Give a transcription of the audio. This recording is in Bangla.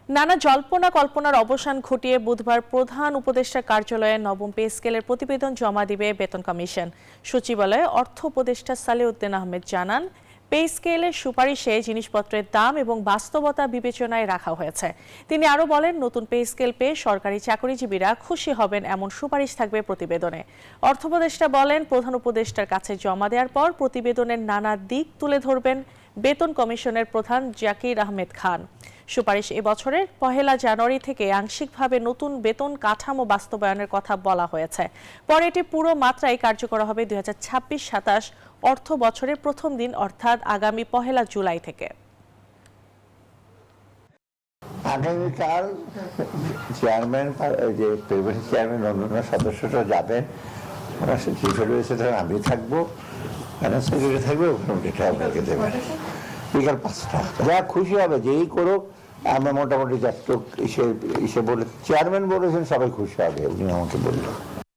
নানা জল্পনা কল্পনার অবসান ঘটিয়ে বুধবার প্রধান উপদেষ্টার কার্যালয়ে নবম পে স্কেলের প্রতিবেদন জমা দিবে বেতন কমিশন। সচিবালয়ে অর্থ উপদেষ্টা সালেউদ্দিন আহমেদ জানান, পে স্কেলের সুপারিশে জিনিসপত্রের দাম এবং বাস্তবতা বিবেচনায় রাখা হয়েছে। তিনি আরও বলেন, নতুন পে স্কেল পেয়ে সরকারি চাকরিজীবীরা খুশি হবেন এমন সুপারিশ থাকবে প্রতিবেদনে। অর্থ উপদেষ্টা বলেন, প্রধান উপদেষ্টার কাছে জমা দেওয়ার পর প্রতিবেদনের নানা দিক তুলে ধরবেন বেতন কমিশনের প্রধান জাকির আহমেদ খান। সুপারিশ এবছরের 1 জানুয়ারি থেকে আংশিকভাবে নতুন বেতন কাঠামো বাস্তবায়নের কথা বলা হয়েছে। পরে এটি পুরো মাত্রায় কার্যকর হবে 2026-27 অর্থ বছরের প্রথম দিন, অর্থাৎ আগামী 1 জুলাই থেকে। আগামীকাল চেয়ারম্যান, যে প্রেসিডেন্ট চেয়ারম্যান, অন্যান্য সদস্যরা যাবেন। আমি থাকবো, সেক্রেটারি থাকবে, এটা আপনাকে দেবেন বিকাল 5টা। যা খুশি হবে, যেই করুক, আমরা মোটামুটি যতটুক এসে বলে চেয়ারম্যান বলেছেন সবাই খুশি হবে, উনি আমাকে বললেন।